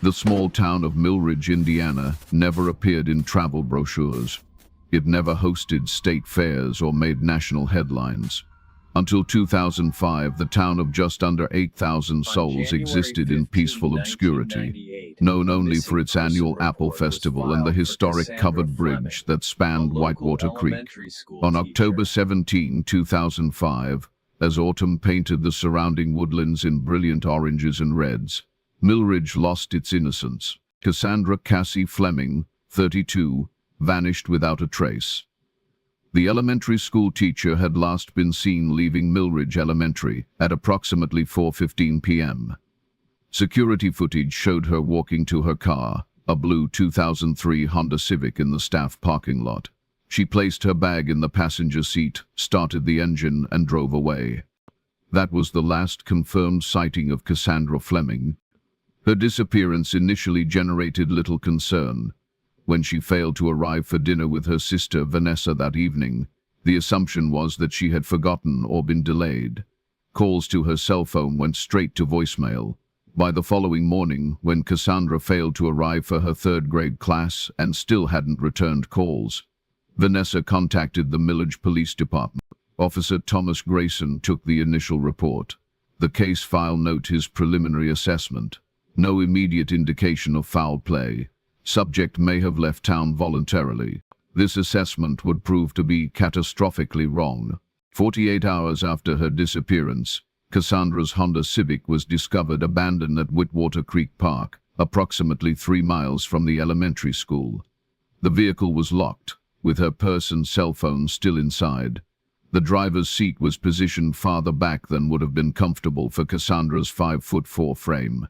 The small town of Millridge, Indiana, never appeared in travel brochures. It never hosted state fairs or made national headlines. Until 2005, the town of just under 8,000 souls existed in peaceful obscurity, known only for its annual Apple Festival and the historic covered bridge that spanned Whitewater Creek. On October 17, 2005, as autumn painted the surrounding woodlands in brilliant oranges and reds, Millridge lost its innocence. Cassandra Cassie Fleming, 32, vanished without a trace. The elementary school teacher had last been seen leaving Millridge Elementary at approximately 4:15 p.m. Security footage showed her walking to her car, a blue 2003 Honda Civic, in the staff parking lot. She placed her bag in the passenger seat, started the engine, and drove away. That was the last confirmed sighting of Cassandra Fleming. Her disappearance initially generated little concern. When she failed to arrive for dinner with her sister Vanessa that evening, the assumption was that she had forgotten or been delayed. Calls to her cell phone went straight to voicemail. By the following morning, when Cassandra failed to arrive for her third-grade class and still hadn't returned calls, Vanessa contacted the Millridge Police Department. Officer Thomas Grayson took the initial report. The case file noted his preliminary assessment. No immediate indication of foul play. Subject may have left town voluntarily. This assessment would prove to be catastrophically wrong. 48 hours after her disappearance, Cassandra's Honda Civic was discovered abandoned at Whitewater Creek Park, approximately 3 miles from the elementary school. The vehicle was locked, with her purse and cell phone still inside. The driver's seat was positioned farther back than would have been comfortable for Cassandra's 5'4" frame.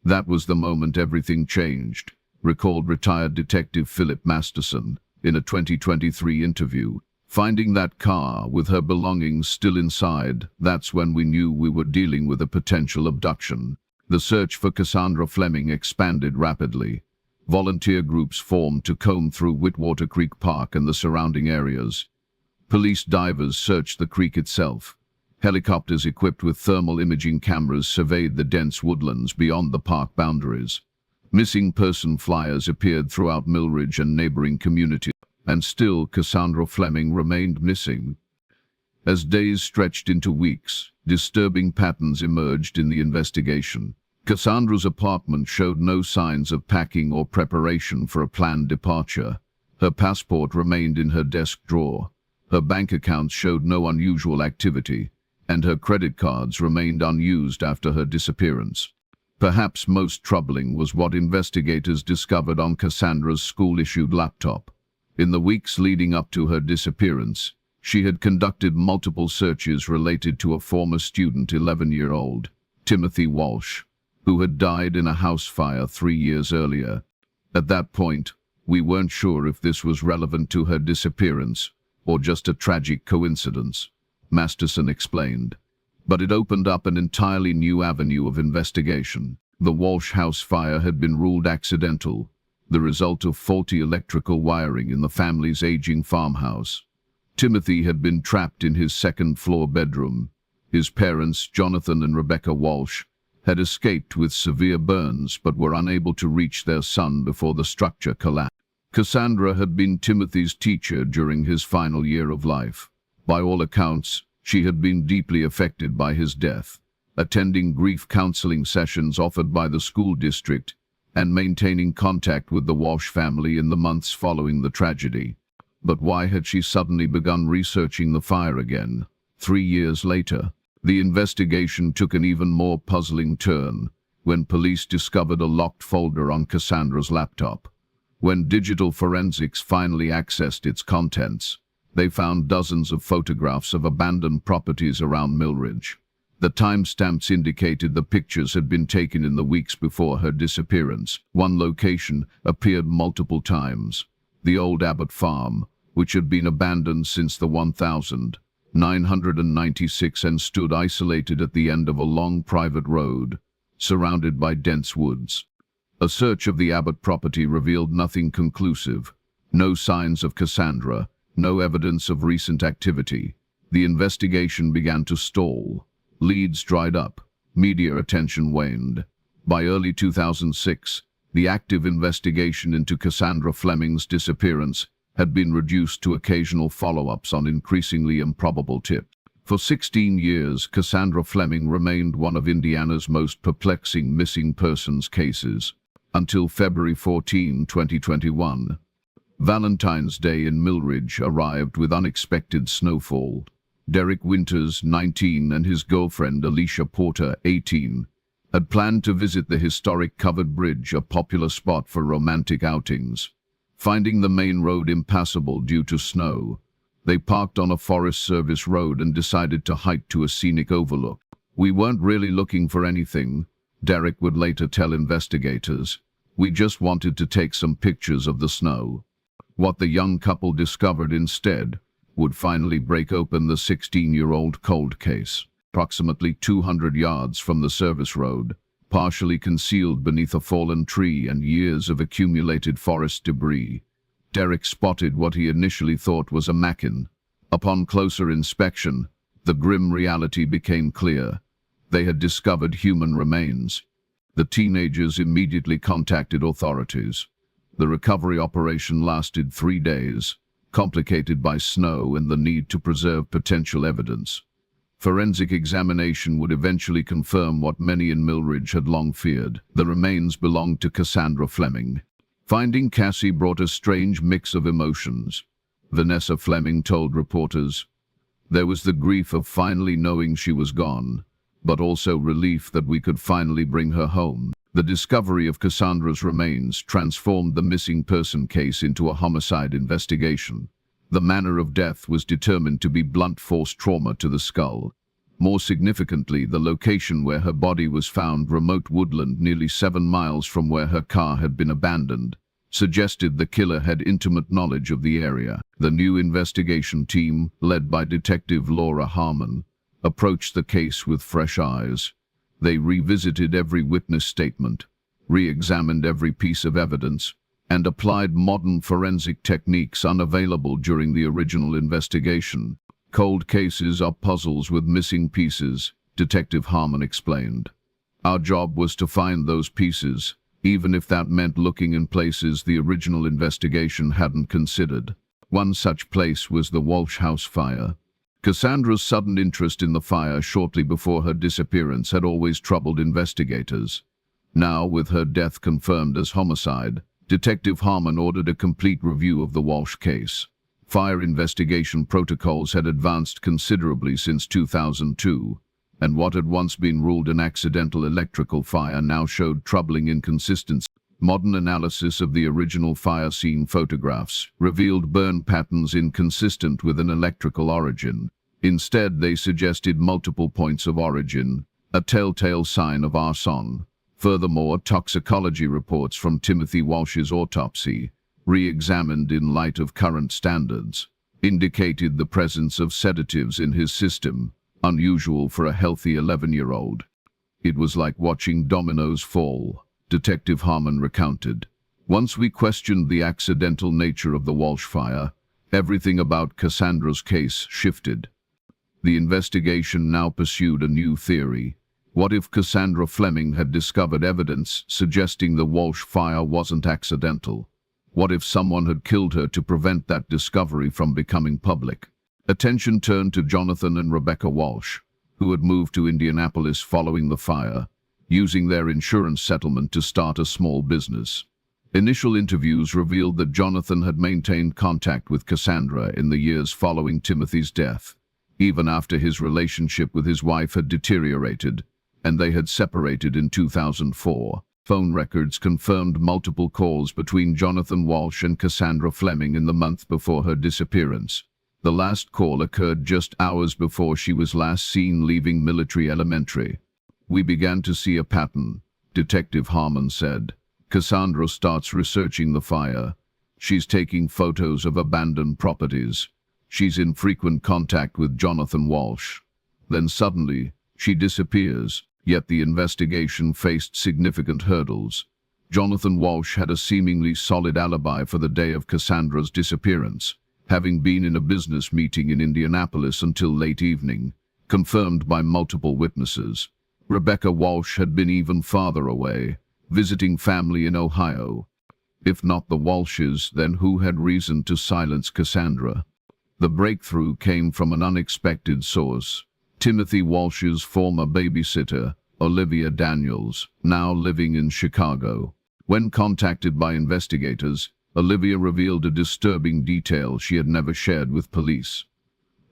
That was the moment everything changed, recalled retired Detective Philip Masterson in a 2023 interview. Finding that car with her belongings still inside, that's when we knew we were dealing with a potential abduction. The search for Cassandra Fleming expanded rapidly. Volunteer groups formed to comb through Whitewater Creek Park and the surrounding areas. Police divers searched the creek itself. Helicopters equipped with thermal imaging cameras surveyed the dense woodlands beyond the park boundaries. Missing person flyers appeared throughout Millridge and neighboring communities, and still Cassandra Fleming remained missing. As days stretched into weeks, disturbing patterns emerged in the investigation. Cassandra's apartment showed no signs of packing or preparation for a planned departure. Her passport remained in her desk drawer. Her bank accounts showed no unusual activity, and her credit cards remained unused after her disappearance. Perhaps most troubling was what investigators discovered on Cassandra's school-issued laptop. In the weeks leading up to her disappearance, she had conducted multiple searches related to a former student, 11-year-old Timothy Walsh, who had died in a house fire 3 years earlier. At that point, we weren't sure if this was relevant to her disappearance or just a tragic coincidence, Masterson explained. But it opened up an entirely new avenue of investigation. The Walsh house fire had been ruled accidental, the result of faulty electrical wiring in the family's aging farmhouse. Timothy had been trapped in his second-floor bedroom. His parents, Jonathan and Rebecca Walsh, had escaped with severe burns but were unable to reach their son before the structure collapsed. Cassandra had been Timothy's teacher during his final year of life. By all accounts, she had been deeply affected by his death, attending grief counseling sessions offered by the school district and maintaining contact with the Walsh family in the months following the tragedy. But why had she suddenly begun researching the fire again, 3 years later? The investigation took an even more puzzling turn when police discovered a locked folder on Cassandra's laptop. When digital forensics finally accessed its contents, they found dozens of photographs of abandoned properties around Millridge. The timestamps indicated the pictures had been taken in the weeks before her disappearance. One location appeared multiple times: the old Abbott farm, which had been abandoned since the 1996 and stood isolated at the end of a long private road, surrounded by dense woods. A search of the Abbott property revealed nothing conclusive. No signs of Cassandra, no evidence of recent activity. The investigation began to stall. Leads dried up. Media attention waned. By early 2006, the active investigation into Cassandra Fleming's disappearance had been reduced to occasional follow-ups on increasingly improbable tips. For 16 years, Cassandra Fleming remained one of Indiana's most perplexing missing persons cases, until February 14, 2021. Valentine's Day in Millridge arrived with unexpected snowfall. Derek Winters, 19, and his girlfriend Alicia Porter, 18, had planned to visit the historic covered bridge, a popular spot for romantic outings. Finding the main road impassable due to snow, they parked on a Forest Service road and decided to hike to a scenic overlook. "We weren't really looking for anything," Derek would later tell investigators. "We just wanted to take some pictures of the snow." What the young couple discovered instead would finally break open the 16-year-old cold case. Approximately 200 yards from the service road, partially concealed beneath a fallen tree and years of accumulated forest debris, Derek spotted what he initially thought was a machin. Upon closer inspection, the grim reality became clear. They had discovered human remains. The teenagers immediately contacted authorities. The recovery operation lasted 3 days, complicated by snow and the need to preserve potential evidence. Forensic examination would eventually confirm what many in Millridge had long feared. The remains belonged to Cassandra Fleming. Finding Cassie brought a strange mix of emotions. Vanessa Fleming told reporters, "There was the grief of finally knowing she was gone, but also relief that we could finally bring her home." The discovery of Cassandra's remains transformed the missing person case into a homicide investigation. The manner of death was determined to be blunt force trauma to the skull. More significantly, the location where her body was found, remote woodland nearly 7 miles from where her car had been abandoned, suggested the killer had intimate knowledge of the area. The new investigation team, led by Detective Laura Harmon, approached the case with fresh eyes. They revisited every witness statement, re-examined every piece of evidence, and applied modern forensic techniques unavailable during the original investigation. "Cold cases are puzzles with missing pieces," Detective Harmon explained. "Our job was to find those pieces, even if that meant looking in places the original investigation hadn't considered." One such place was the Walsh House fire. Cassandra's sudden interest in the fire shortly before her disappearance had always troubled investigators. Now, with her death confirmed as homicide, Detective Harmon ordered a complete review of the Walsh case. Fire investigation protocols had advanced considerably since 2002, and what had once been ruled an accidental electrical fire now showed troubling inconsistencies. Modern analysis of the original fire scene photographs revealed burn patterns inconsistent with an electrical origin. Instead, they suggested multiple points of origin, a telltale sign of arson. Furthermore, toxicology reports from Timothy Walsh's autopsy, re-examined in light of current standards, indicated the presence of sedatives in his system, unusual for a healthy 11-year-old. "It was like watching dominoes fall," Detective Harmon recounted. "Once we questioned the accidental nature of the Walsh fire, everything about Cassandra's case shifted." The investigation now pursued a new theory. What if Cassandra Fleming had discovered evidence suggesting the Walsh fire wasn't accidental? What if someone had killed her to prevent that discovery from becoming public? Attention turned to Jonathan and Rebecca Walsh, who had moved to Indianapolis following the fire, using their insurance settlement to start a small business. Initial interviews revealed that Jonathan had maintained contact with Cassandra in the years following Timothy's death, even after his relationship with his wife had deteriorated, and they had separated in 2004. Phone records confirmed multiple calls between Jonathan Walsh and Cassandra Fleming in the month before her disappearance. The last call occurred just hours before she was last seen leaving Military Elementary. "We began to see a pattern," Detective Harmon said. "Cassandra starts researching the fire. She's taking photos of abandoned properties. She's in frequent contact with Jonathan Walsh. Then suddenly, she disappears." Yet the investigation faced significant hurdles. Jonathan Walsh had a seemingly solid alibi for the day of Cassandra's disappearance, having been in a business meeting in Indianapolis until late evening, confirmed by multiple witnesses. Rebecca Walsh had been even farther away, visiting family in Ohio. If not the Walshes, then who had reason to silence Cassandra? The breakthrough came from an unexpected source. Timothy Walsh's former babysitter, Olivia Daniels, now living in Chicago. When contacted by investigators, Olivia revealed a disturbing detail she had never shared with police.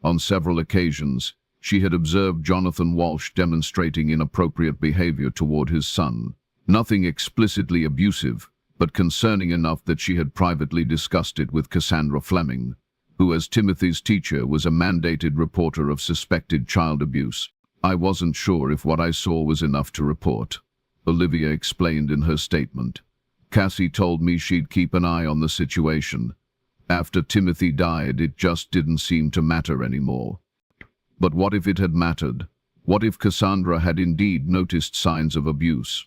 On several occasions, she had observed Jonathan Walsh demonstrating inappropriate behavior toward his son. Nothing explicitly abusive, but concerning enough that she had privately discussed it with Cassandra Fleming, who as Timothy's teacher was a mandated reporter of suspected child abuse. "I wasn't sure if what I saw was enough to report," Olivia explained in her statement. "Cassie told me she'd keep an eye on the situation. After Timothy died, it just didn't seem to matter anymore." But what if it had mattered? What if Cassandra had indeed noticed signs of abuse?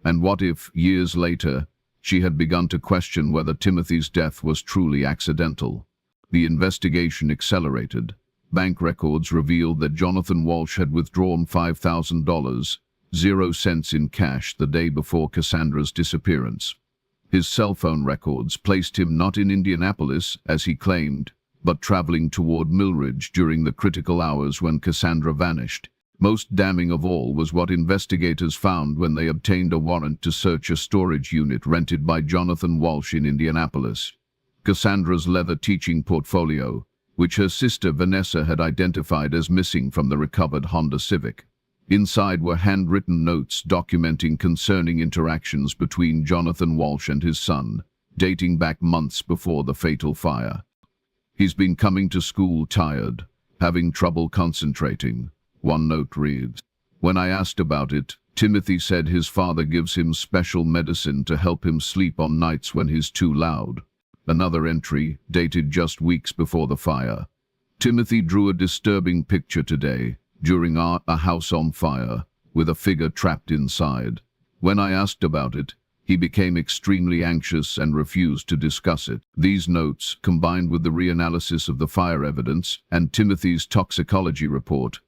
And what if, years later, she had begun to question whether Timothy's death was truly accidental? The investigation accelerated. Bank records revealed that Jonathan Walsh had withdrawn $5,000, 0 cents in cash, the day before Cassandra's disappearance. His cell phone records placed him not in Indianapolis, as he claimed, but traveling toward Millridge during the critical hours when Cassandra vanished. Most damning of all was what investigators found when they obtained a warrant to search a storage unit rented by Jonathan Walsh in Indianapolis. Cassandra's leather teaching portfolio, which her sister Vanessa had identified as missing from the recovered Honda Civic. Inside were handwritten notes documenting concerning interactions between Jonathan Walsh and his son, dating back months before the fatal fire. "He's been coming to school tired, having trouble concentrating," one note reads. "When I asked about it, Timothy said his father gives him special medicine to help him sleep on nights when he's too loud." Another entry, dated just weeks before the fire. "Timothy drew a disturbing picture today, during a house on fire, with a figure trapped inside. When I asked about it, he became extremely anxious and refused to discuss it." These notes, combined with the reanalysis of the fire evidence and Timothy's toxicology report,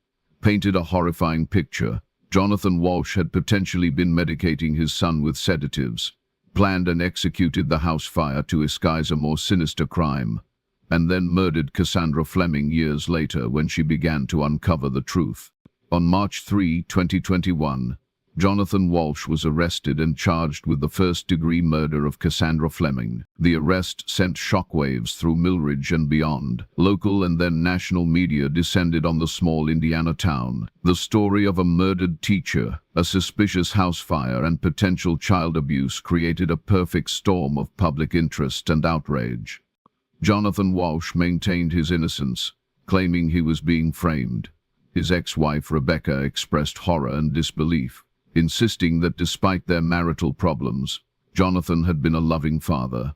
painted a horrifying picture. Jonathan Walsh had potentially been medicating his son with sedatives, planned and executed the house fire to disguise a more sinister crime, and then murdered Cassandra Fleming years later when she began to uncover the truth. On March 3, 2021, Jonathan Walsh was arrested and charged with the first-degree murder of Cassandra Fleming. The arrest sent shockwaves through Millridge and beyond. Local and then national media descended on the small Indiana town. The story of a murdered teacher, a suspicious house fire, and potential child abuse created a perfect storm of public interest and outrage. Jonathan Walsh maintained his innocence, claiming he was being framed. His ex-wife Rebecca expressed horror and disbelief, insisting that despite their marital problems, Jonathan had been a loving father.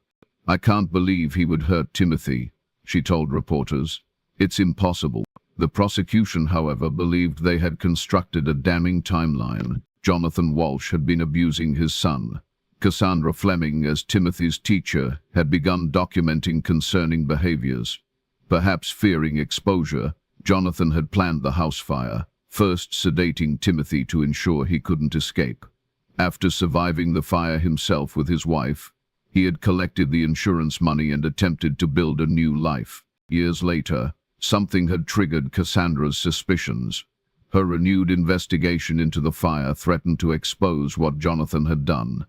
"I can't believe he would hurt Timothy," she told reporters. "It's impossible." The prosecution, however, believed they had constructed a damning timeline. Jonathan Walsh had been abusing his son. Cassandra Fleming, as Timothy's teacher, had begun documenting concerning behaviors. Perhaps fearing exposure, Jonathan had planned the house fire, first sedating Timothy to ensure he couldn't escape. After surviving the fire himself with his wife, he had collected the insurance money and attempted to build a new life. Years later, something had triggered Cassandra's suspicions. Her renewed investigation into the fire threatened to expose what Jonathan had done.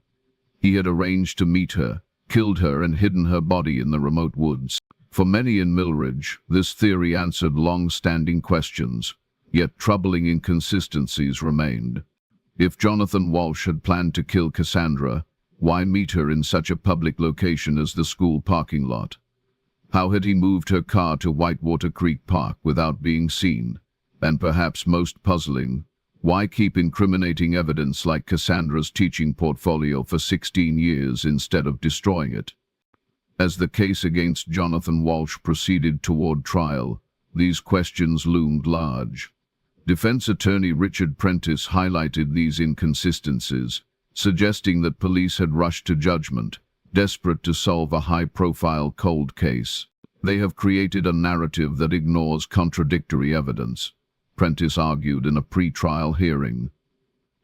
He had arranged to meet her, killed her, and hidden her body in the remote woods. For many in Millridge, this theory answered long-standing questions, yet troubling inconsistencies remained. If Jonathan Walsh had planned to kill Cassandra, why meet her in such a public location as the school parking lot? How had he moved her car to Whitewater Creek Park without being seen? And perhaps most puzzling, why keep incriminating evidence like Cassandra's teaching portfolio for 16 years instead of destroying it? As the case against Jonathan Walsh proceeded toward trial, these questions loomed large. Defense attorney Richard Prentice highlighted these inconsistencies, suggesting that police had rushed to judgment, desperate to solve a high-profile cold case. They have created a narrative that ignores contradictory evidence, Prentice argued in a pre-trial hearing.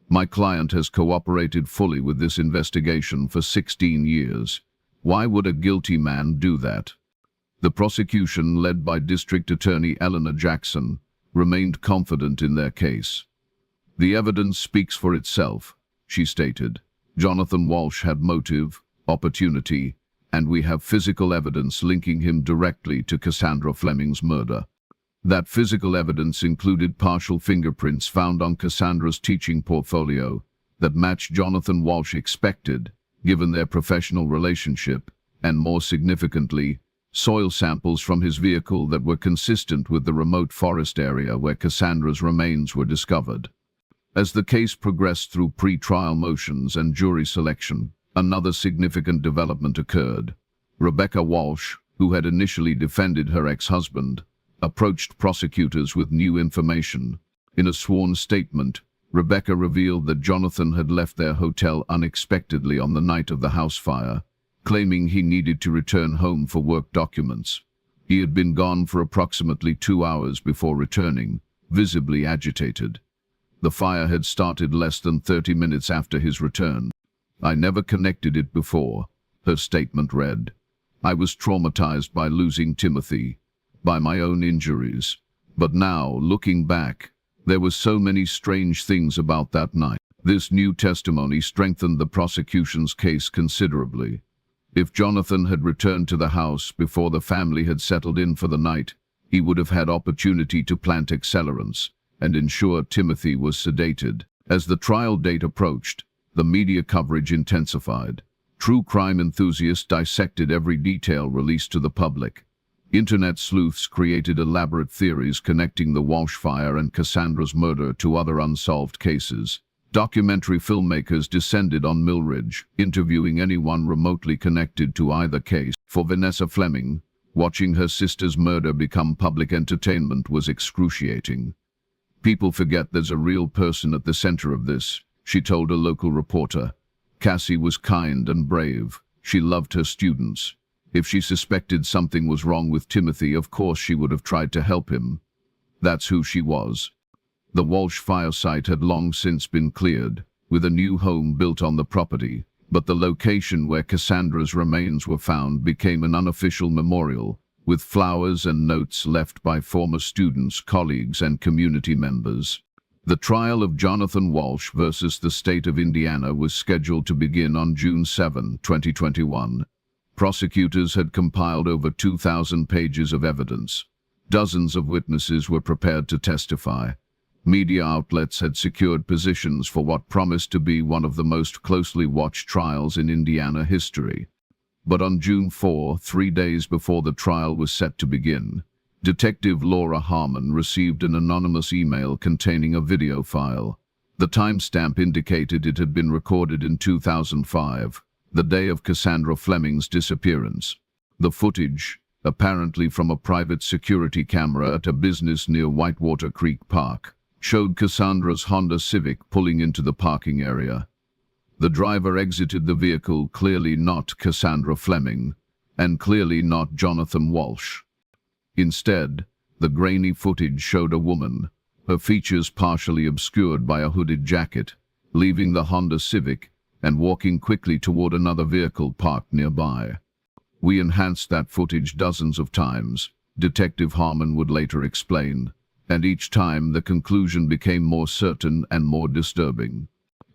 My client has cooperated fully with this investigation for 16 years. Why would a guilty man do that? The prosecution, led by District Attorney Eleanor Jackson, remained confident in their case. "The evidence speaks for itself," she stated. "Jonathan Walsh had motive, opportunity, and we have physical evidence linking him directly to Cassandra Fleming's murder." That physical evidence included partial fingerprints found on Cassandra's teaching portfolio that matched Jonathan Walsh expected, given their professional relationship, and more significantly, soil samples from his vehicle that were consistent with the remote forest area where Cassandra's remains were discovered. As the case progressed through pre-trial motions and jury selection, another significant development occurred. Rebecca Walsh, who had initially defended her ex-husband, approached prosecutors with new information. In a sworn statement, Rebecca revealed that Jonathan had left their hotel unexpectedly on the night of the house fire, claiming he needed to return home for work documents. He had been gone for approximately 2 hours before returning, visibly agitated. The fire had started less than 30 minutes after his return. "I never connected it before," her statement read. "I was traumatized by losing Timothy, by my own injuries. But now, looking back, there were so many strange things about that night." This new testimony strengthened the prosecution's case considerably. If Jonathan had returned to the house before the family had settled in for the night, he would have had opportunity to plant accelerants and ensure Timothy was sedated. As the trial date approached, the media coverage intensified. True crime enthusiasts dissected every detail released to the public. Internet sleuths created elaborate theories connecting the Walsh fire and Cassandra's murder to other unsolved cases. Documentary filmmakers descended on Mill Ridge, interviewing anyone remotely connected to either case. For Vanessa Fleming, watching her sister's murder become public entertainment was excruciating. "People forget there's a real person at the center of this," she told a local reporter. "Cassie was kind and brave. She loved her students. If she suspected something was wrong with Timothy, of course she would have tried to help him. That's who she was." The Walsh fire site had long since been cleared, with a new home built on the property, but the location where Cassandra's remains were found became an unofficial memorial, with flowers and notes left by former students, colleagues, and community members. The trial of Jonathan Walsh versus the state of Indiana was scheduled to begin on June 7, 2021. Prosecutors had compiled over 2,000 pages of evidence. Dozens of witnesses were prepared to testify. Media outlets had secured positions for what promised to be one of the most closely watched trials in Indiana history. But on June 4, 3 days before the trial was set to begin, Detective Laura Harmon received an anonymous email containing a video file. The timestamp indicated it had been recorded in 2005. The day of Cassandra Fleming's disappearance. The footage, apparently from a private security camera at a business near Whitewater Creek Park, showed Cassandra's Honda Civic pulling into the parking area. The driver exited the vehicle, clearly not Cassandra Fleming, and clearly not Jonathan Walsh. Instead, the grainy footage showed a woman, her features partially obscured by a hooded jacket, leaving the Honda Civic and walking quickly toward another vehicle parked nearby. "We enhanced that footage dozens of times," Detective Harmon would later explain, "and each time the conclusion became more certain and more disturbing.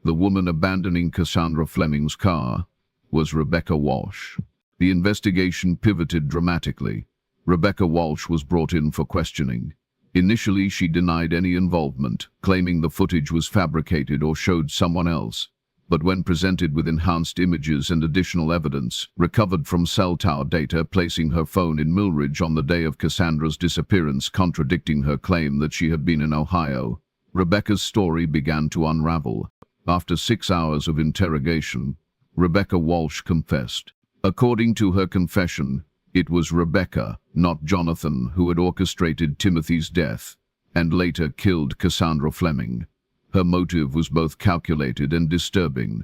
The woman abandoning Cassandra Fleming's car was Rebecca Walsh." The investigation pivoted dramatically. Rebecca Walsh was brought in for questioning. Initially, she denied any involvement, claiming the footage was fabricated or showed someone else. But when presented with enhanced images and additional evidence, recovered from cell tower data placing her phone in Mill Ridge on the day of Cassandra's disappearance contradicting her claim that she had been in Ohio, Rebecca's story began to unravel. After 6 hours of interrogation, Rebecca Walsh confessed. According to her confession, it was Rebecca, not Jonathan, who had orchestrated Timothy's death and later killed Cassandra Fleming. Her motive was both calculated and disturbing.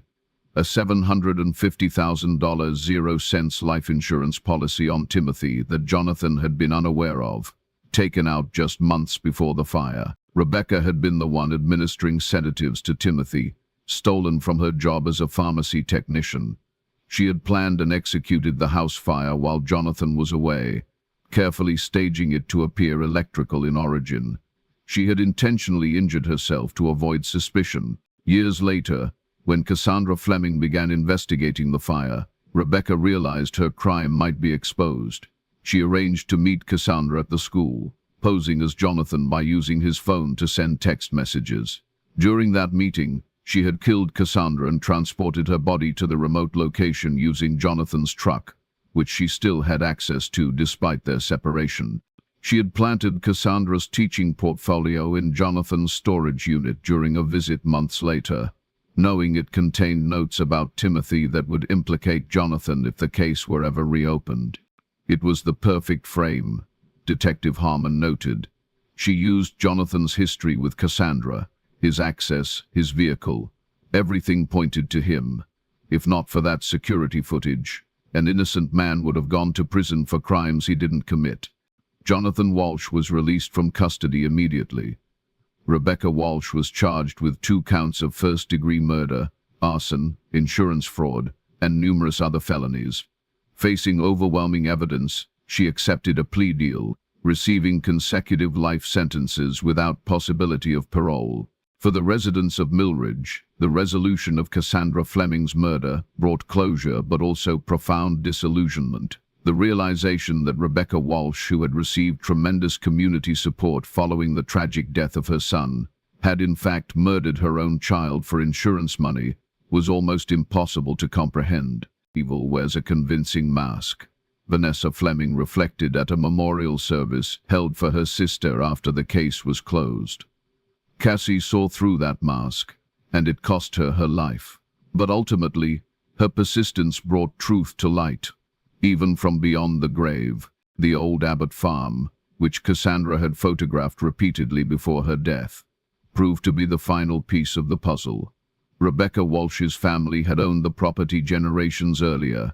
A $750,000 0-cents life insurance policy on Timothy that Jonathan had been unaware of, taken out just months before the fire. Rebecca had been the one administering sedatives to Timothy, stolen from her job as a pharmacy technician. She had planned and executed the house fire while Jonathan was away, carefully staging it to appear electrical in origin. She had intentionally injured herself to avoid suspicion. Years later, when Cassandra Fleming began investigating the fire, Rebecca realized her crime might be exposed. She arranged to meet Cassandra at the school, posing as Jonathan by using his phone to send text messages. During that meeting, she had killed Cassandra and transported her body to the remote location using Jonathan's truck, which she still had access to despite their separation. She had planted Cassandra's teaching portfolio in Jonathan's storage unit during a visit months later, knowing it contained notes about Timothy that would implicate Jonathan if the case were ever reopened. It was the perfect frame, Detective Harmon noted. She used Jonathan's history with Cassandra, his access, his vehicle. Everything pointed to him. If not for that security footage, an innocent man would have gone to prison for crimes he didn't commit. Jonathan Walsh was released from custody immediately. Rebecca Walsh was charged with 2 counts of first-degree murder, arson, insurance fraud, and numerous other felonies. Facing overwhelming evidence, she accepted a plea deal, receiving consecutive life sentences without possibility of parole. For the residents of Millridge, the resolution of Cassandra Fleming's murder brought closure but also profound disillusionment. The realization that Rebecca Walsh, who had received tremendous community support following the tragic death of her son, had in fact murdered her own child for insurance money, was almost impossible to comprehend. Evil wears a convincing mask. Vanessa Fleming reflected at a memorial service held for her sister after the case was closed. Cassie saw through that mask, and it cost her her life. But ultimately, her persistence brought truth to light. Even from beyond the grave, the old Abbott farm, which Cassandra had photographed repeatedly before her death, proved to be the final piece of the puzzle. Rebecca Walsh's family had owned the property generations earlier.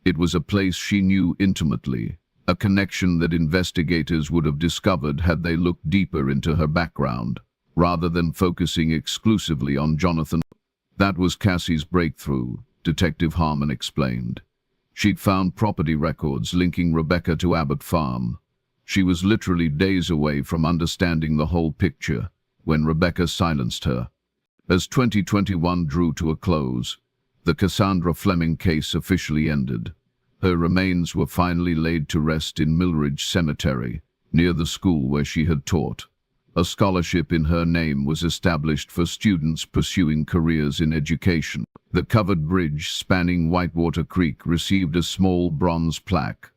It was a place she knew intimately, a connection that investigators would have discovered had they looked deeper into her background, rather than focusing exclusively on Jonathan. That was Cassie's breakthrough, Detective Harmon explained. She'd found property records linking Rebecca to Abbott Farm. She was literally days away from understanding the whole picture when Rebecca silenced her. As 2021 drew to a close, the Cassandra Fleming case officially ended. Her remains were finally laid to rest in Millridge Cemetery, near the school where she had taught. A scholarship in her name was established for students pursuing careers in education. The covered bridge spanning Whitewater Creek received a small bronze plaque,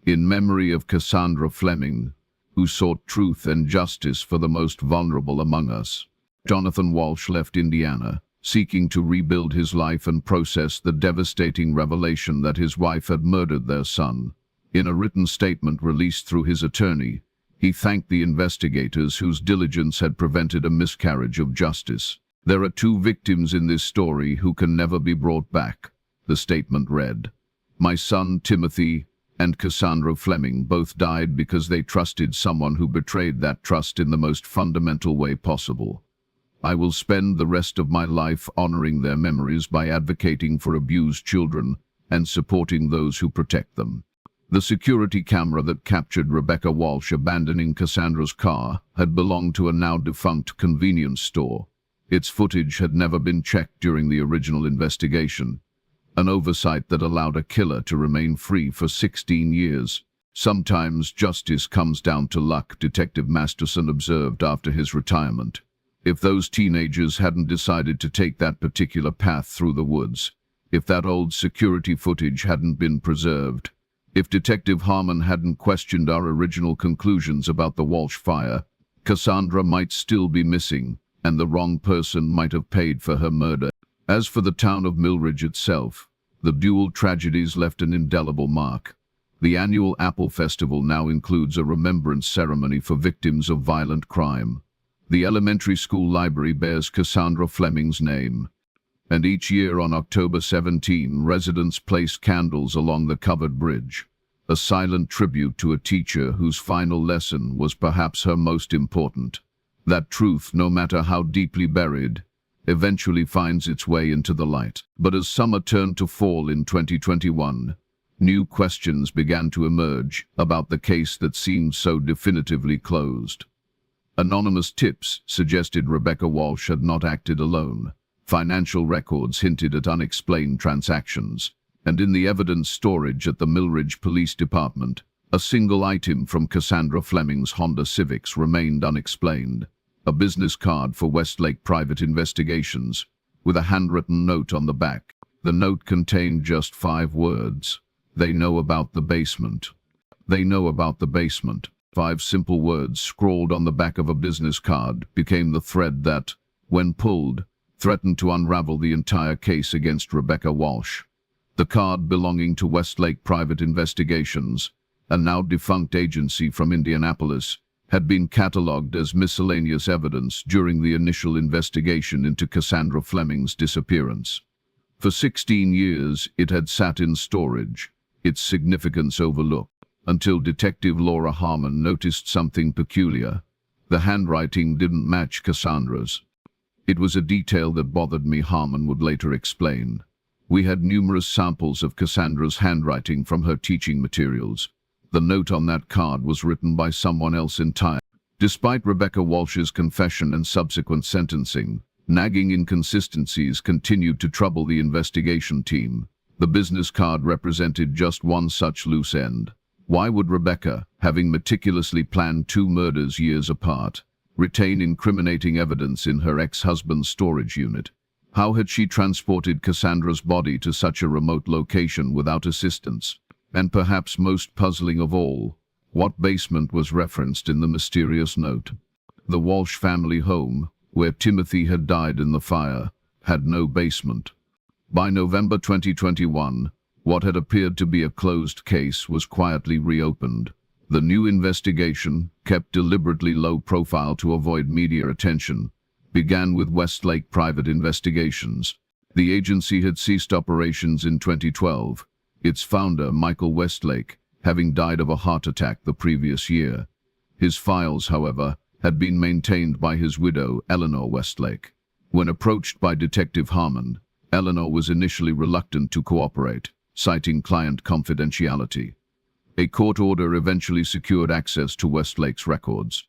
in memory of Cassandra Fleming, who sought truth and justice for the most vulnerable among us. Jonathan Walsh left Indiana, seeking to rebuild his life and process the devastating revelation that his wife had murdered their son. In a written statement released through his attorney, he thanked the investigators whose diligence had prevented a miscarriage of justice. "There are 2 victims in this story who can never be brought back," the statement read. "My son, Timothy, and Cassandra Fleming both died because they trusted someone who betrayed that trust in the most fundamental way possible. I will spend the rest of my life honoring their memories by advocating for abused children and supporting those who protect them." The security camera that captured Rebecca Walsh abandoning Cassandra's car had belonged to a now-defunct convenience store. Its footage had never been checked during the original investigation, an oversight that allowed a killer to remain free for 16 years. "Sometimes justice comes down to luck," Detective Masterson observed after his retirement. If those teenagers hadn't decided to take that particular path through the woods, if that old security footage hadn't been preserved, if Detective Harmon hadn't questioned our original conclusions about the Walsh fire, Cassandra might still be missing, and the wrong person might have paid for her murder. As for the town of Millridge itself, the dual tragedies left an indelible mark. The annual Apple Festival now includes a remembrance ceremony for victims of violent crime. The elementary school library bears Cassandra Fleming's name, and each year on October 17, residents place candles along the covered bridge, a silent tribute to a teacher whose final lesson was perhaps her most important. That truth, no matter how deeply buried, eventually finds its way into the light. But as summer turned to fall in 2021, new questions began to emerge about the case that seemed so definitively closed. Anonymous tips suggested Rebecca Walsh had not acted alone. Financial records hinted at unexplained transactions, and in the evidence storage at the Millridge Police Department, a single item from Cassandra Fleming's Honda Civics remained unexplained. A business card for Westlake Private Investigations, with a handwritten note on the back. The note contained just 5 words. They know about the basement. They know about the basement. 5 simple words scrawled on the back of a business card became the thread that, when pulled, threatened to unravel the entire case against Rebecca Walsh. The card, belonging to Westlake Private Investigations, a now defunct agency from Indianapolis, had been catalogued as miscellaneous evidence during the initial investigation into Cassandra Fleming's disappearance. For 16 years, it had sat in storage, its significance overlooked, until Detective Laura Harmon noticed something peculiar. The handwriting didn't match Cassandra's. It was a detail that bothered me, Harmon would later explain. We had numerous samples of Cassandra's handwriting from her teaching materials. The note on that card was written by someone else entirely. Despite Rebecca Walsh's confession and subsequent sentencing, nagging inconsistencies continued to trouble the investigation team. The business card represented just one such loose end. Why would Rebecca, having meticulously planned 2 murders years apart, retain incriminating evidence in her ex-husband's storage unit? How had she transported Cassandra's body to such a remote location without assistance? And perhaps most puzzling of all, what basement was referenced in the mysterious note? The Walsh family home, where Timothy had died in the fire, had no basement. By November 2021, what had appeared to be a closed case was quietly reopened. The new investigation, kept deliberately low profile to avoid media attention, began with Westlake Private Investigations. The agency had ceased operations in 2012, its founder, Michael Westlake, having died of a heart attack the previous year. His files, however, had been maintained by his widow, Eleanor Westlake. When approached by Detective Harmon, Eleanor was initially reluctant to cooperate, citing client confidentiality. A court order eventually secured access to Westlake's records.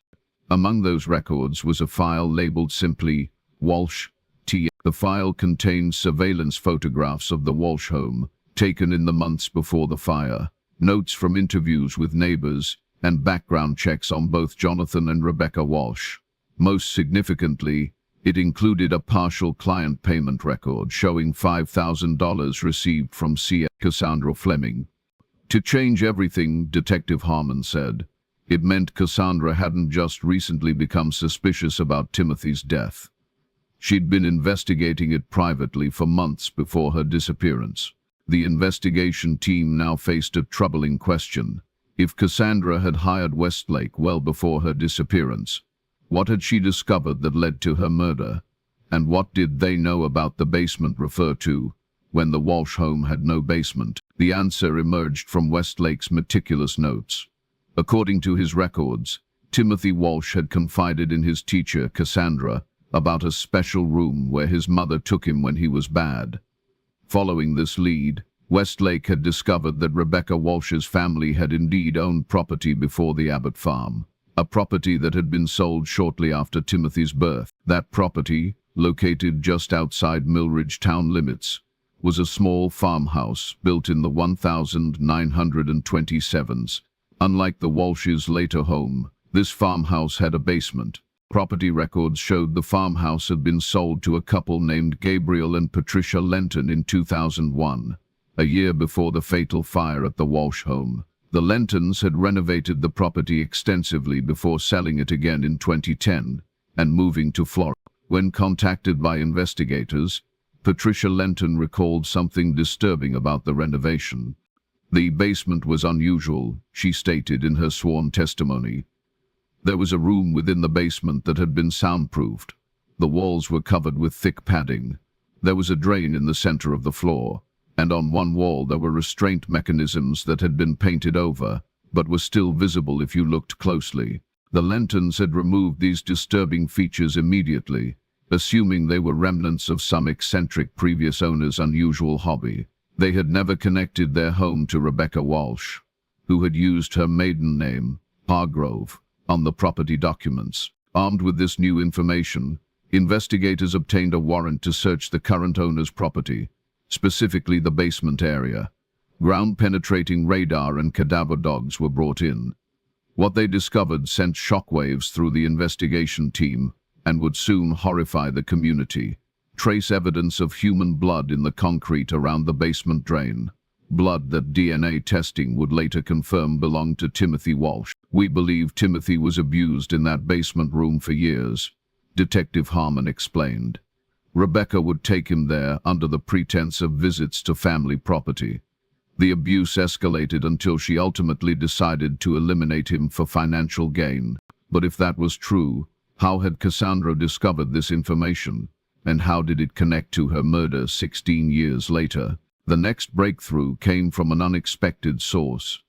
Among those records was a file labeled simply Walsh T. The file contained surveillance photographs of the Walsh home, taken in the months before the fire, notes from interviews with neighbors, and background checks on both Jonathan and Rebecca Walsh. Most significantly, it included a partial client payment record showing $5,000 received from Cassandra Fleming. To change everything, Detective Harmon said, it meant Cassandra hadn't just recently become suspicious about Timothy's death. She'd been investigating it privately for months before her disappearance. The investigation team now faced a troubling question. If Cassandra had hired Westlake well before her disappearance, what had she discovered that led to her murder? And what did they know about the basement referred to when the Walsh home had no basement? The answer emerged from Westlake's meticulous notes. According to his records, Timothy Walsh had confided in his teacher, Cassandra, about a special room where his mother took him when he was bad. Following this lead, Westlake had discovered that Rebecca Walsh's family had indeed owned property before the Abbott farm, a property that had been sold shortly after Timothy's birth. That property, located just outside Millridge town limits, was a small farmhouse built in the 1927s. Unlike the Walsh's later home, this farmhouse had a basement. Property records showed the farmhouse had been sold to a couple named Gabriel and Patricia Lenton in 2001, a year before the fatal fire at the Walsh home. The Lentons had renovated the property extensively before selling it again in 2010 and moving to Florida. When contacted by investigators, Patricia Lenton recalled something disturbing about the renovation. The basement was unusual, she stated in her sworn testimony. There was a room within the basement that had been soundproofed. The walls were covered with thick padding. There was a drain in the center of the floor, and on one wall there were restraint mechanisms that had been painted over, but were still visible if you looked closely. The Lentons had removed these disturbing features immediately, assuming they were remnants of some eccentric previous owner's unusual hobby. They had never connected their home to Rebecca Walsh, who had used her maiden name, Hargrove, on the property documents. Armed with this new information, investigators obtained a warrant to search the current owner's property, specifically the basement area. Ground-penetrating radar and cadaver dogs were brought in. What they discovered sent shockwaves through the investigation team and would soon horrify the community. Trace evidence of human blood in the concrete around the basement drain. Blood that DNA testing would later confirm belonged to Timothy Walsh. "We believe Timothy was abused in that basement room for years," Detective Harmon explained. "Rebecca would take him there under the pretense of visits to family property. The abuse escalated until she ultimately decided to eliminate him for financial gain. But if that was true, how had Cassandra discovered this information? And how did it connect to her murder 16 years later?" The next breakthrough came from an unexpected source.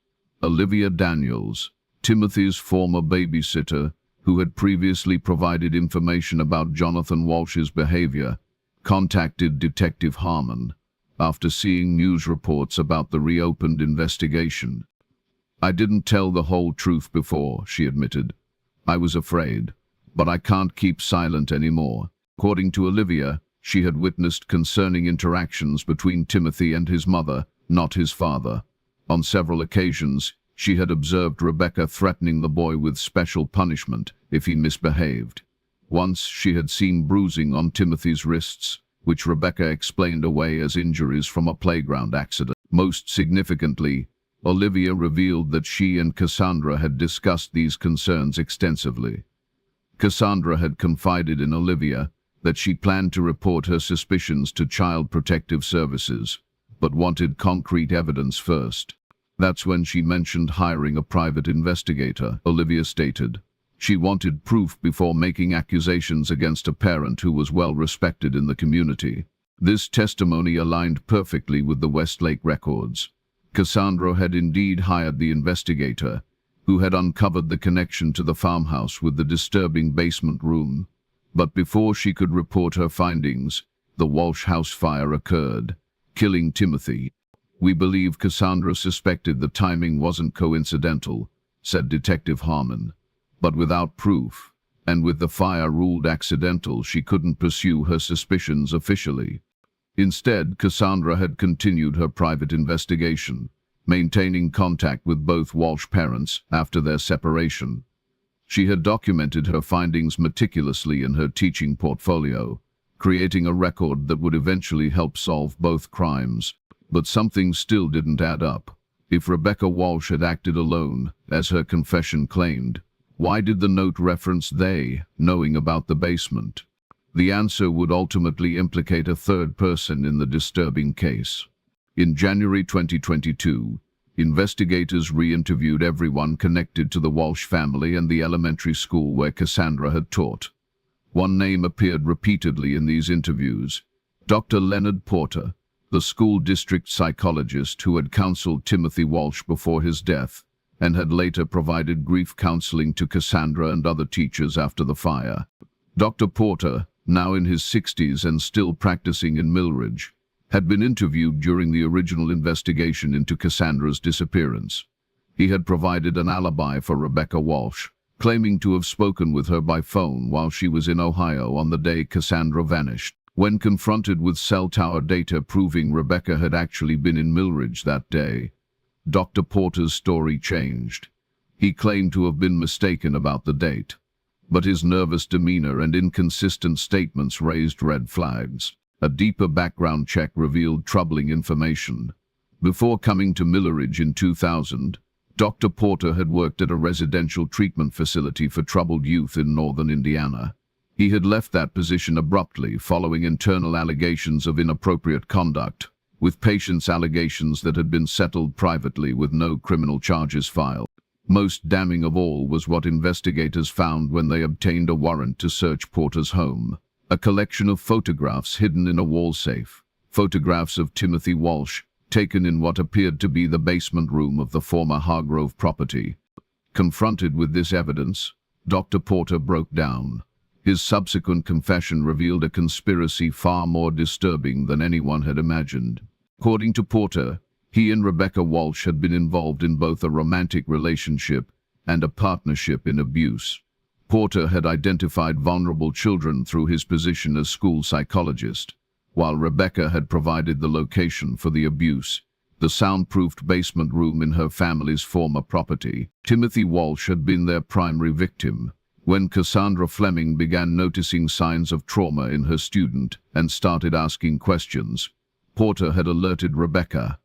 Olivia Daniels, Timothy's former babysitter, who had previously provided information about Jonathan Walsh's behavior, contacted Detective Harmon after seeing news reports about the reopened investigation. "I didn't tell the whole truth before," she admitted. "I was afraid, but I can't keep silent anymore." According to Olivia, she had witnessed concerning interactions between Timothy and his mother, not his father. On several occasions, she had observed Rebecca threatening the boy with special punishment if he misbehaved. Once she had seen bruising on Timothy's wrists, which Rebecca explained away as injuries from a playground accident. Most significantly, Olivia revealed that she and Cassandra had discussed these concerns extensively. Cassandra had confided in Olivia that she planned to report her suspicions to Child Protective Services, but wanted concrete evidence first. "That's when she mentioned hiring a private investigator," Olivia stated. "She wanted proof before making accusations against a parent who was well respected in the community." This testimony aligned perfectly with the Westlake records. Cassandra had indeed hired the investigator, who had uncovered the connection to the farmhouse with the disturbing basement room. But before she could report her findings, the Walsh house fire occurred, killing Timothy. "We believe Cassandra suspected the timing wasn't coincidental," said Detective Harmon. "But without proof, and with the fire ruled accidental, she couldn't pursue her suspicions officially. Instead, Cassandra had continued her private investigation, maintaining contact with both Walsh parents after their separation. She had documented her findings meticulously in her teaching portfolio, creating a record that would eventually help solve both crimes. But something still didn't add up. If Rebecca Walsh had acted alone, as her confession claimed, why did the note reference they, knowing about the basement? The answer would ultimately implicate a third person in the disturbing case. In January 2022, investigators re-interviewed everyone connected to the Walsh family and the elementary school where Cassandra had taught. One name appeared repeatedly in these interviews: Dr. Leonard Porter, the school district psychologist who had counseled Timothy Walsh before his death and had later provided grief counseling to Cassandra and other teachers after the fire. Dr. Porter, now in his 60s and still practicing in Millridge, had been interviewed during the original investigation into Cassandra's disappearance. He had provided an alibi for Rebecca Walsh, claiming to have spoken with her by phone while she was in Ohio on the day Cassandra vanished. When confronted with cell tower data proving Rebecca had actually been in Millridge that day, Dr. Porter's story changed. He claimed to have been mistaken about the date, but his nervous demeanor and inconsistent statements raised red flags. A deeper background check revealed troubling information. Before coming to Millridge in 2000, Dr. Porter had worked at a residential treatment facility for troubled youth in northern Indiana. He had left that position abruptly following internal allegations of inappropriate conduct, with patients' allegations that had been settled privately with no criminal charges filed. Most damning of all was what investigators found when they obtained a warrant to search Porter's home. A collection of photographs hidden in a wall safe. Photographs of Timothy Walsh, taken in what appeared to be the basement room of the former Hargrove property. Confronted with this evidence, Dr. Porter broke down. His subsequent confession revealed a conspiracy far more disturbing than anyone had imagined. According to Porter, he and Rebecca Walsh had been involved in both a romantic relationship and a partnership in abuse. Porter had identified vulnerable children through his position as school psychologist, while Rebecca had provided the location for the abuse, the soundproofed basement room in her family's former property. Timothy Walsh had been their primary victim. When Cassandra Fleming began noticing signs of trauma in her student and started asking questions, Porter had alerted Rebecca.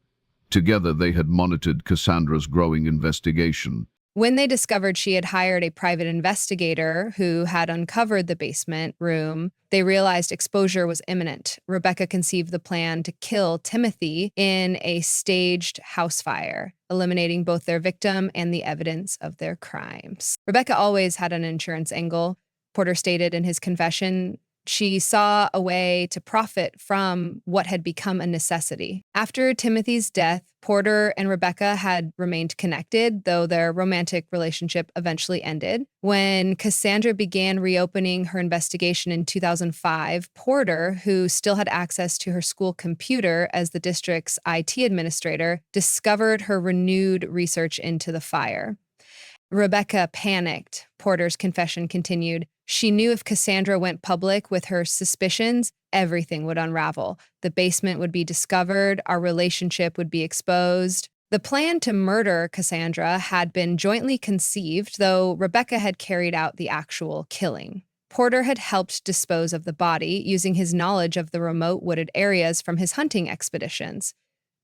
Together they had monitored Cassandra's growing investigation. When they discovered she had hired a private investigator who had uncovered the basement room, they realized exposure was imminent. Rebecca conceived the plan to kill Timothy in a staged house fire, eliminating both their victim and the evidence of their crimes. Rebecca always had an insurance angle. Porter stated in his confession, she saw a way to profit from what had become a necessity. After Timothy's death, Porter and Rebecca had remained connected, though their romantic relationship eventually ended. When Cassandra began reopening her investigation in 2005, Porter, who still had access to her school computer as the district's IT administrator, discovered her renewed research into the fire. Rebecca panicked, Porter's confession continued. She knew if Cassandra went public with her suspicions, everything would unravel. The basement would be discovered, our relationship would be exposed. The plan to murder Cassandra had been jointly conceived, though Rebecca had carried out the actual killing. Porter had helped dispose of the body using his knowledge of the remote wooded areas from his hunting expeditions.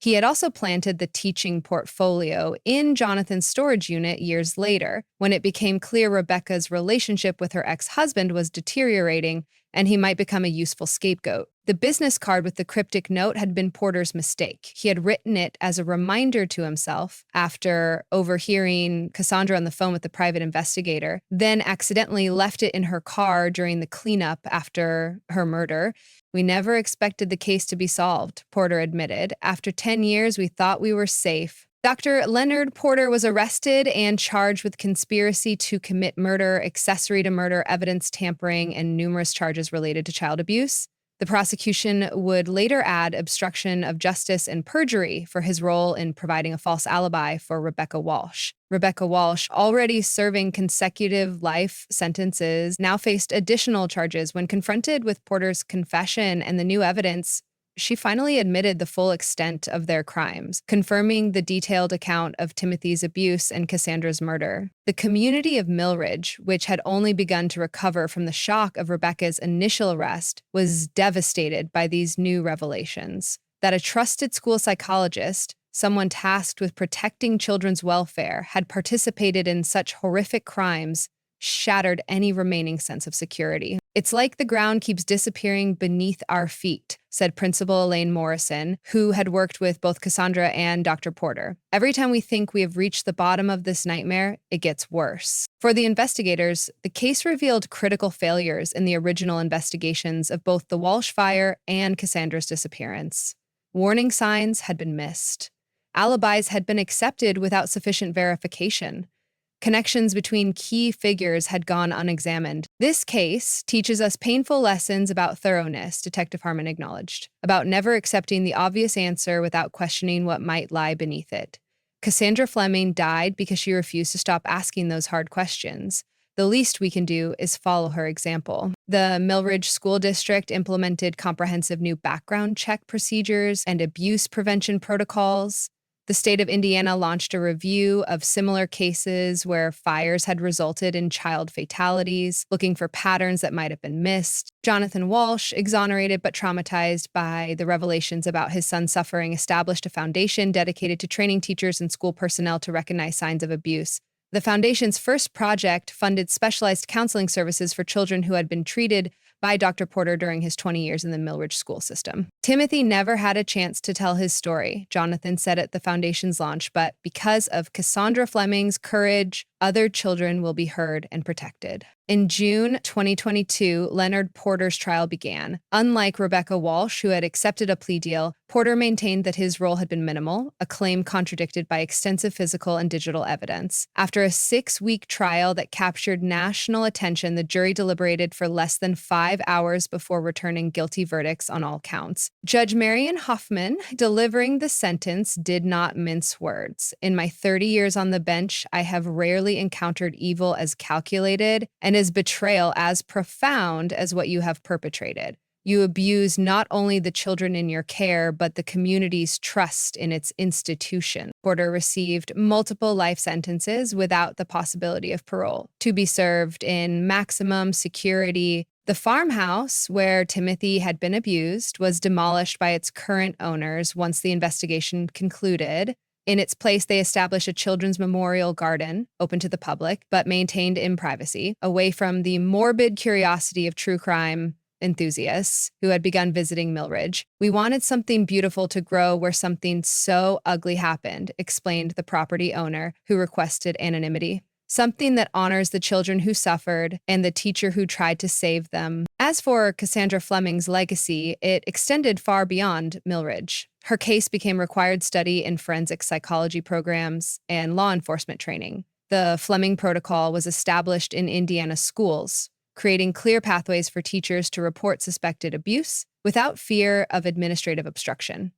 He had also planted the teaching portfolio in Jonathan's storage unit years later, when it became clear Rebecca's relationship with her ex-husband was deteriorating and he might become a useful scapegoat. The business card with the cryptic note had been Porter's mistake. He had written it as a reminder to himself after overhearing Cassandra on the phone with the private investigator, then accidentally left it in her car during the cleanup after her murder. We never expected the case to be solved, Porter admitted. After 10 years, we thought we were safe. Dr. Leonard Porter was arrested and charged with conspiracy to commit murder, accessory to murder, evidence tampering, and numerous charges related to child abuse. The prosecution would later add obstruction of justice and perjury for his role in providing a false alibi for Rebecca Walsh. Rebecca Walsh, already serving consecutive life sentences, now faced additional charges. When confronted with Porter's confession and the new evidence, she finally admitted the full extent of their crimes, confirming the detailed account of Timothy's abuse and Cassandra's murder. The community of Millridge, which had only begun to recover from the shock of Rebecca's initial arrest, was devastated by these new revelations. That a trusted school psychologist, someone tasked with protecting children's welfare, had participated in such horrific crimes shattered any remaining sense of security. It's like the ground keeps disappearing beneath our feet, said Principal Elaine Morrison, who had worked with both Cassandra and Dr. Porter. Every time we think we have reached the bottom of this nightmare, it gets worse. For the investigators, the case revealed critical failures in the original investigations of both the Walsh fire and Cassandra's disappearance. Warning signs had been missed. Alibis had been accepted without sufficient verification. Connections between key figures had gone unexamined. This case teaches us painful lessons about thoroughness, Detective Harmon acknowledged, about never accepting the obvious answer without questioning what might lie beneath it. Cassandra Fleming died because she refused to stop asking those hard questions. The least we can do is follow her example. The Millridge School District implemented comprehensive new background check procedures and abuse prevention protocols. The state of Indiana launched a review of similar cases where fires had resulted in child fatalities, looking for patterns that might have been missed. Jonathan Walsh, exonerated but traumatized by the revelations about his son's suffering, established a foundation dedicated to training teachers and school personnel to recognize signs of abuse. The foundation's first project funded specialized counseling services for children who had been treated by Dr. Porter during his 20 years in the Millridge school system. Timothy never had a chance to tell his story, Jonathan said at the foundation's launch, but because of Cassandra Fleming's courage, other children will be heard and protected. In June 2022, Leonard Porter's trial began. Unlike Rebecca Walsh, who had accepted a plea deal, Porter maintained that his role had been minimal, a claim contradicted by extensive physical and digital evidence. After a 6-week trial that captured national attention, the jury deliberated for less than 5 hours before returning guilty verdicts on all counts. Judge Marian Hoffman, delivering the sentence, did not mince words. "In my 30 years on the bench, I have rarely encountered evil as calculated and his betrayal as profound as what you have perpetrated. You abuse not only the children in your care, but the community's trust in its institution." Porter received multiple life sentences without the possibility of parole, to be served in maximum security. The farmhouse where Timothy had been abused was demolished by its current owners once the investigation concluded. In its place, they established a children's memorial garden, open to the public, but maintained in privacy, away from the morbid curiosity of true crime enthusiasts who had begun visiting Millridge. "We wanted something beautiful to grow where something so ugly happened," explained the property owner, who requested anonymity. "Something that honors the children who suffered and the teacher who tried to save them." As for Cassandra Fleming's legacy, it extended far beyond Millridge. Her case became required study in forensic psychology programs and law enforcement training. The Fleming Protocol was established in Indiana schools, creating clear pathways for teachers to report suspected abuse without fear of administrative obstruction.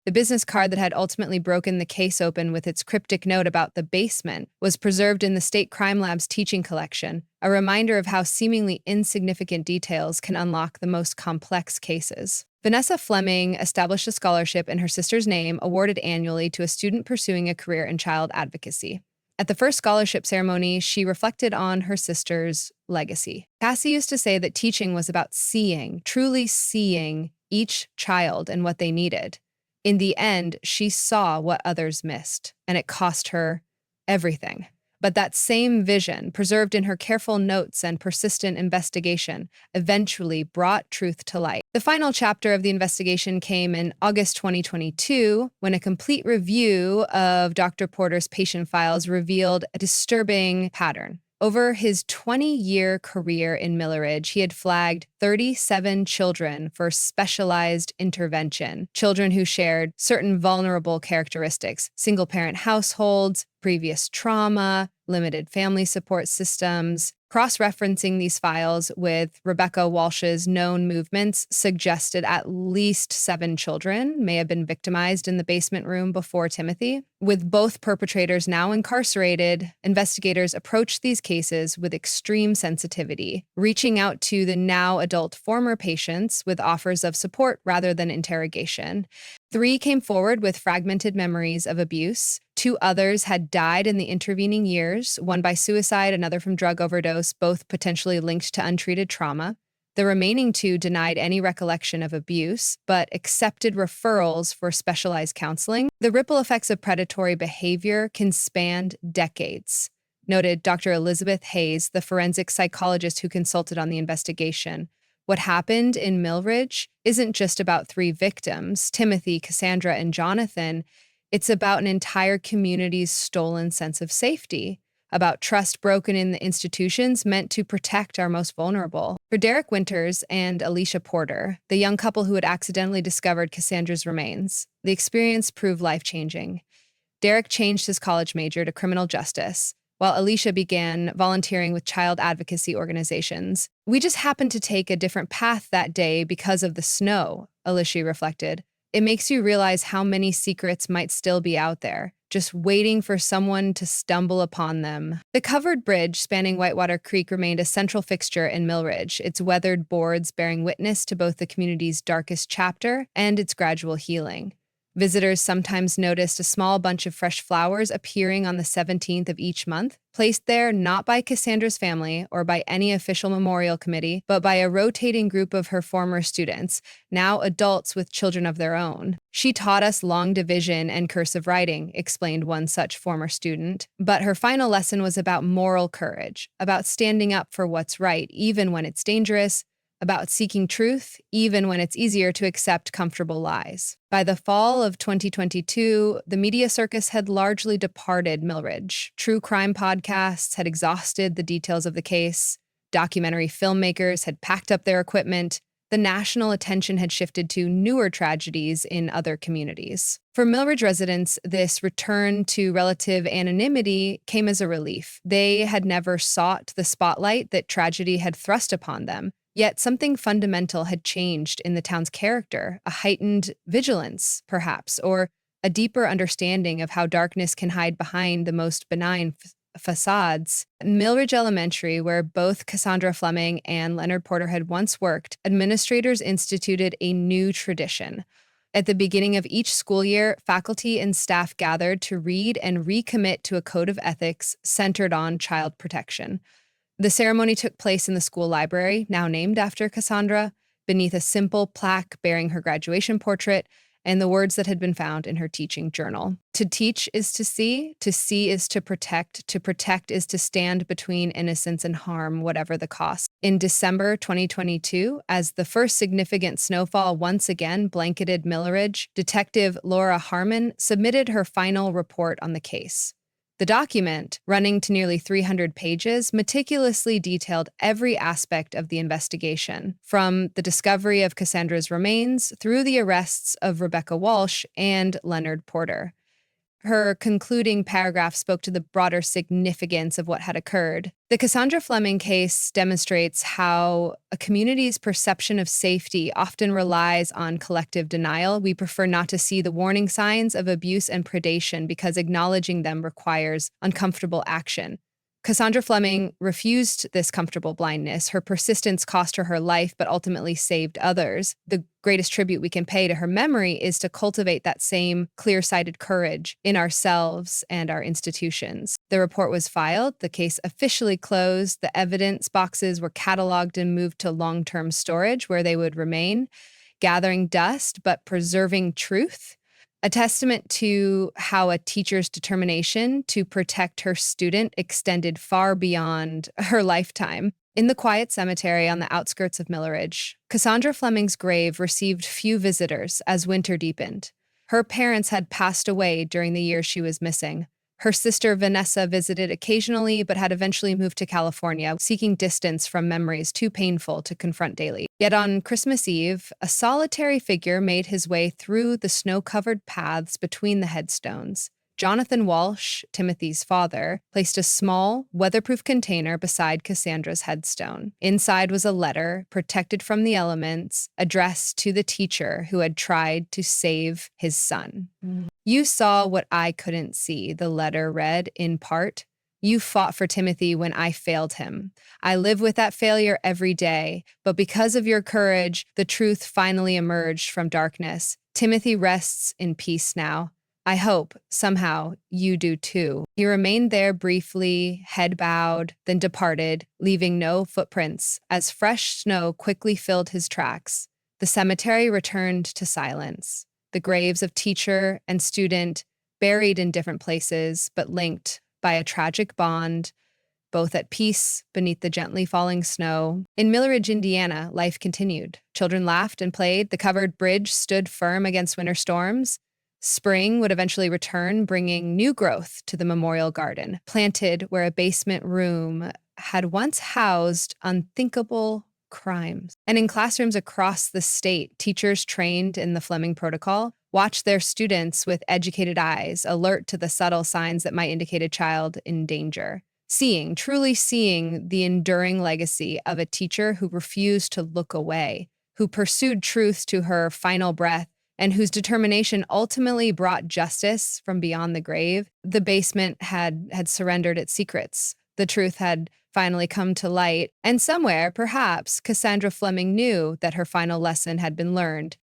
The business card that had ultimately broken the case open with its cryptic note about the basement was preserved in the State Crime Lab's teaching collection, a reminder of how seemingly insignificant details can unlock the most complex cases. Vanessa Fleming established a scholarship in her sister's name, awarded annually to a student pursuing a career in child advocacy. At the first scholarship ceremony, she reflected on her sister's legacy. "Cassie used to say that teaching was about seeing, truly seeing each child and what they needed. In the end, she saw what others missed, and it cost her everything. But that same vision, preserved in her careful notes and persistent investigation, eventually brought truth to light." The final chapter of the investigation came in August 2022, when a complete review of Dr. Porter's patient files revealed a disturbing pattern. Over his 20-year career in Millridge, he had flagged 37 children for specialized intervention, children who shared certain vulnerable characteristics: single-parent households, previous trauma, limited family support systems. Cross-referencing these files with Rebecca Walsh's known movements suggested at least 7 children may have been victimized in the basement room before Timothy. With both perpetrators now incarcerated, investigators approached these cases with extreme sensitivity, reaching out to the now adult former patients with offers of support rather than interrogation. 3 came forward with fragmented memories of abuse. 2 others had died in the intervening years, one by suicide, another from drug overdose, both potentially linked to untreated trauma. The remaining 2 denied any recollection of abuse, but accepted referrals for specialized counseling. "The ripple effects of predatory behavior can span decades," noted Dr. Elizabeth Hayes, the forensic psychologist who consulted on the investigation. "What happened in Millridge isn't just about 3 victims, Timothy, Cassandra, and Jonathan. It's about an entire community's stolen sense of safety, about trust broken in the institutions meant to protect our most vulnerable." For Derek Winters and Alicia Porter, the young couple who had accidentally discovered Cassandra's remains, the experience proved life-changing. Derek changed his college major to criminal justice, while Alicia began volunteering with child advocacy organizations. "We just happened to take a different path that day because of the snow," Alicia reflected. "It makes you realize how many secrets might still be out there, just waiting for someone to stumble upon them." The covered bridge spanning Whitewater Creek remained a central fixture in Millridge, its weathered boards bearing witness to both the community's darkest chapter and its gradual healing. Visitors sometimes noticed a small bunch of fresh flowers appearing on the 17th of each month, placed there not by Cassandra's family or by any official memorial committee, but by a rotating group of her former students, now adults with children of their own. "She taught us long division and cursive writing," explained one such former student. "But her final lesson was about moral courage, about standing up for what's right, even when it's dangerous, about seeking truth, even when it's easier to accept comfortable lies. By the fall of 2022, the media circus had largely departed Millridge. True crime podcasts had exhausted the details of the case. Documentary filmmakers had packed up their equipment. The national attention had shifted to newer tragedies in other communities. For Millridge residents, this return to relative anonymity came as a relief. They had never sought the spotlight that tragedy had thrust upon them. Yet something fundamental had changed in the town's character, a heightened vigilance, perhaps, or a deeper understanding of how darkness can hide behind the most benign facades. Millridge Elementary, where both Cassandra Fleming and Leonard Porter had once worked, administrators instituted a new tradition. At the beginning of each school year, faculty and staff gathered to read and recommit to a code of ethics centered on child protection. The ceremony took place in the school library, now named after Cassandra, beneath a simple plaque bearing her graduation portrait and the words that had been found in her teaching journal. To teach is to see is to protect is to stand between innocence and harm, whatever the cost. In December 2022, as the first significant snowfall once again blanketed Millridge, Detective Laura Harmon submitted her final report on the case. The document, running to nearly 300 pages, meticulously detailed every aspect of the investigation, from the discovery of Cassandra's remains through the arrests of Rebecca Walsh and Leonard Porter. Her concluding paragraph spoke to the broader significance of what had occurred. The Cassandra Fleming case demonstrates how a community's perception of safety often relies on collective denial. We prefer not to see the warning signs of abuse and predation because acknowledging them requires uncomfortable action. Cassandra Fleming refused this comfortable blindness. Her persistence cost her her life, but ultimately saved others. The greatest tribute we can pay to her memory is to cultivate that same clear-sighted courage in ourselves and our institutions. The report was filed, the case officially closed, the evidence boxes were cataloged and moved to long-term storage where they would remain, gathering dust but preserving truth. A testament to how a teacher's determination to protect her student extended far beyond her lifetime. In the quiet cemetery on the outskirts of Millridge, Cassandra Fleming's grave received few visitors as winter deepened. Her parents had passed away during the year she was missing. Her sister Vanessa visited occasionally, but had eventually moved to California, seeking distance from memories too painful to confront daily. Yet on Christmas Eve, a solitary figure made his way through the snow-covered paths between the headstones. Jonathan Walsh, Timothy's father, placed a small, weatherproof container beside Cassandra's headstone. Inside was a letter, protected from the elements, addressed to the teacher who had tried to save his son. You saw what I couldn't see, the letter read, in part. You fought for Timothy when I failed him. I live with that failure every day, but because of your courage, the truth finally emerged from darkness. Timothy rests in peace now. I hope, somehow, you do too. He remained there briefly, head bowed, then departed, leaving no footprints, as fresh snow quickly filled his tracks. The cemetery returned to silence. The graves of teacher and student, buried in different places, but linked by a tragic bond, both at peace beneath the gently falling snow. In Millridge, Indiana, life continued. Children laughed and played. The covered bridge stood firm against winter storms. Spring would eventually return, bringing new growth to the memorial garden, planted where a basement room had once housed unthinkable crimes. And in classrooms across the state, teachers trained in the Fleming Protocol watched their students with educated eyes, alert to the subtle signs that might indicate a child in danger. Truly seeing the enduring legacy of a teacher who refused to look away, who pursued truth to her final breath, and whose determination ultimately brought justice from beyond the grave. The basement had surrendered its secrets. The truth had finally come to light, and somewhere, perhaps, Cassandra Fleming knew that her final lesson had been learned.